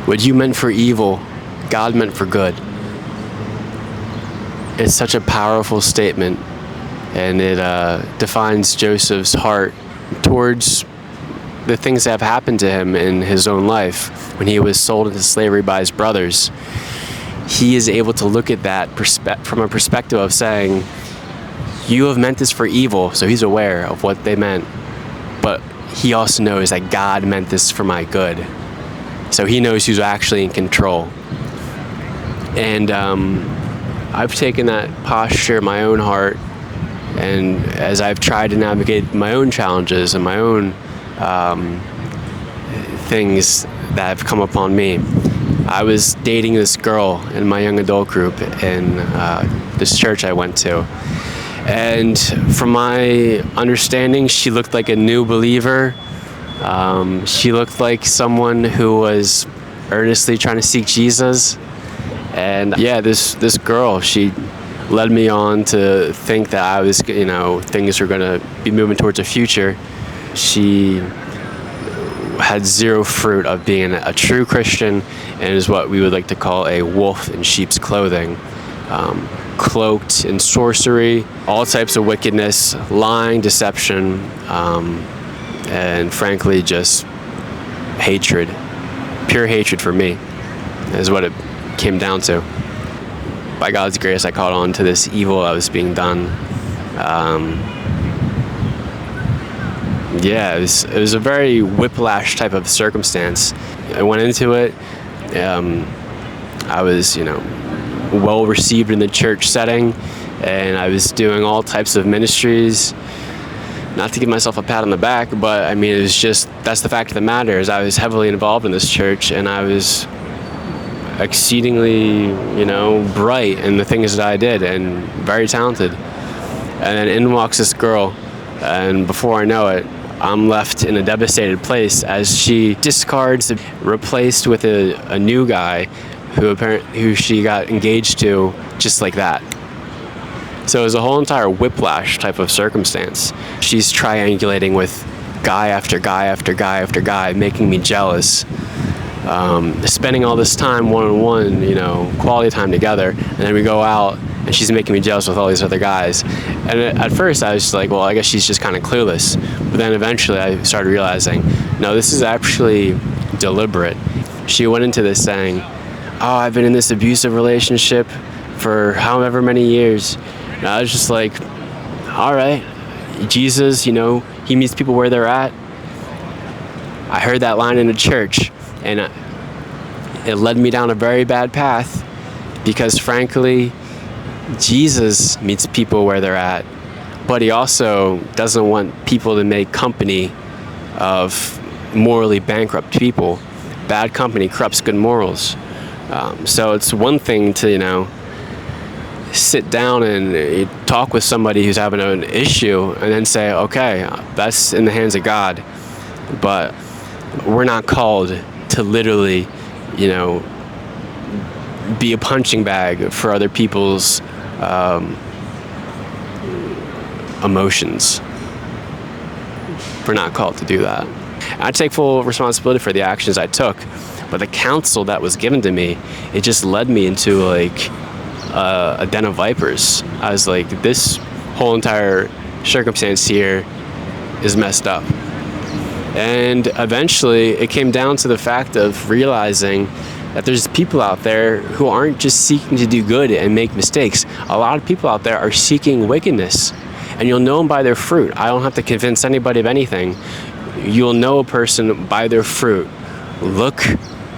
what you meant for evil, God meant for good. It's such a powerful statement, and it defines Joseph's heart towards the things that have happened to him in his own life. When he was sold into slavery by his brothers, he is able to look at that from a perspective of saying, you have meant this for evil, so he's aware of what they meant. But he also knows that God meant this for my good. So he knows who's actually in control. And I've taken that posture in my own heart, and as I've tried to navigate my own challenges and my own things that have come upon me. I was dating this girl in my young adult group in this church I went to. And from my understanding, she looked like a new believer. She looked like someone who was earnestly trying to seek Jesus. And yeah, this girl, she led me on to think that I was, things were going to be moving towards a future. She had zero fruit of being a true Christian, and is what we would like to call a wolf in sheep's clothing. Cloaked in sorcery, all types of wickedness, lying, deception, and frankly just hatred. Pure hatred for me is what it came down to. By God's grace, I caught on to this evil that was being done. It was a very whiplash type of circumstance. I went into it. I was, well received in the church setting, and I was doing all types of ministries. Not to give myself a pat on the back, but I mean, it was just, that's the fact of the matter, is I was heavily involved in this church, and I was exceedingly, bright in the things that I did, and very talented. And then in walks this girl, and before I know it, I'm left in a devastated place as she discards, replaced with a new guy who she got engaged to just like that. So it was a whole entire whiplash type of circumstance. She's triangulating with guy after guy after guy after guy, making me jealous. Spending all this time one-on-one, quality time together, and then we go out and she's making me jealous with all these other guys. And at first I was just like, well, I guess she's just kind of clueless. But then eventually I started realizing, no, this is actually deliberate. She went into this saying, oh, I've been in this abusive relationship for however many years. And I was just like, all right, Jesus, he meets people where they're at. I heard that line in a church, and it led me down a very bad path, because frankly, Jesus meets people where they're at, but he also doesn't want people to make company of morally bankrupt people. Bad company corrupts good morals. So it's one thing to, sit down and talk with somebody who's having an issue and then say, okay, that's in the hands of God. But we're not called to literally, be a punching bag for other people's emotions. We're not called to do that. I take full responsibility for the actions I took, but the counsel that was given to me, it just led me into like a den of vipers. I was like, this whole entire circumstance here is messed up. And eventually it came down to the fact of realizing that there's people out there who aren't just seeking to do good and make mistakes. A lot of people out there are seeking wickedness, and you'll know them by their fruit. I don't have to convince anybody of anything. You'll know a person by their fruit. Look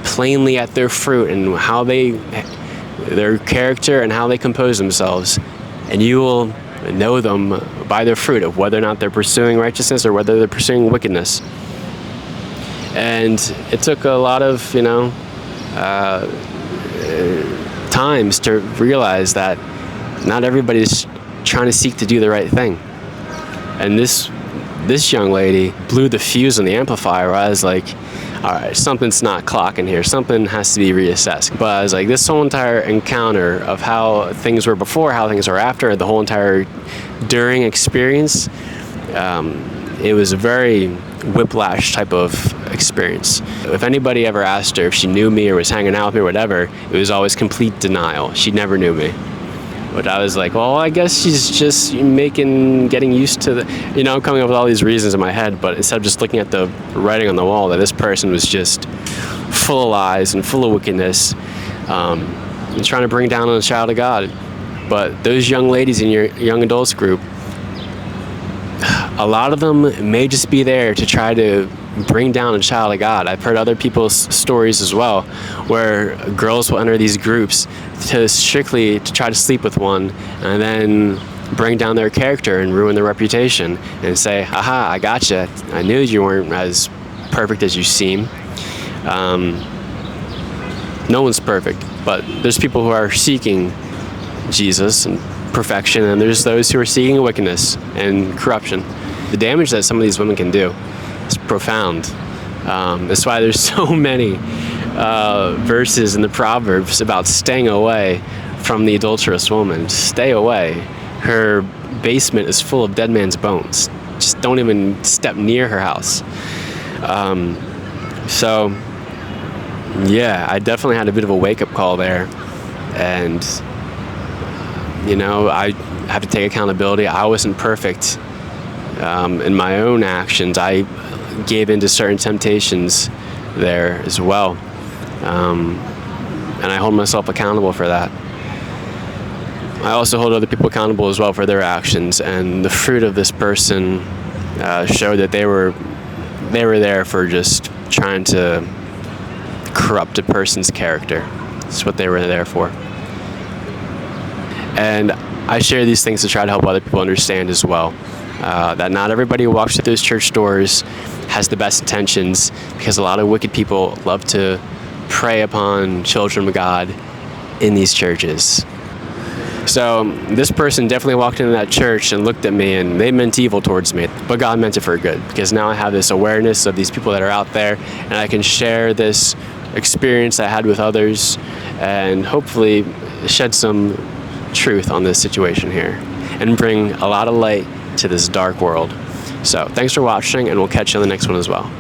plainly at their fruit and how their character and how they compose themselves, and you will know them by their fruit of whether or not they're pursuing righteousness or whether they're pursuing wickedness. And it took a lot of, times to realize that not everybody's trying to seek to do the right thing. And this young lady blew the fuse on the amplifier, where I was like, all right, something's not clocking here. Something has to be reassessed. But I was like, this whole entire encounter of how things were before, how things are after, the whole entire during experience, it was very whiplash type of experience. If anybody ever asked her if she knew me or was hanging out with me or whatever, it was always complete denial. She never knew me. But I was like, well, I guess she's just getting used to I'm coming up with all these reasons in my head, but instead of just looking at the writing on the wall that this person was just full of lies and full of wickedness, and trying to bring down on a child of God. But those young ladies in your young adults group, a lot of them may just be there to try to bring down a child of God. I've heard other people's stories as well, where girls will enter these groups to try to sleep with one and then bring down their character and ruin their reputation and say, "Aha, I gotcha. I knew you weren't as perfect as you seem." No one's perfect, but there's people who are seeking Jesus and perfection, and there's those who are seeking wickedness and corruption. The damage that some of these women can do is profound. That's why there's so many verses in the Proverbs about staying away from the adulterous woman. Stay away. Her basement is full of dead man's bones. Just don't even step near her house. So, yeah, I definitely had a bit of a wake-up call there. And, I have to take accountability. I wasn't perfect in my own actions. I gave in to certain temptations there as well. And I hold myself accountable for that. I also hold other people accountable as well for their actions. And the fruit of this person showed that they were there for just trying to corrupt a person's character. That's what they were there for. And I share these things to try to help other people understand as well. That not everybody who walks through those church doors has the best intentions, because a lot of wicked people love to prey upon children of God in these churches. So this person definitely walked into that church and looked at me, and they meant evil towards me, but God meant it for good, because now I have this awareness of these people that are out there, and I can share this experience I had with others and hopefully shed some truth on this situation here and bring a lot of light to this dark world. So thanks for watching, and we'll catch you on the next one as well.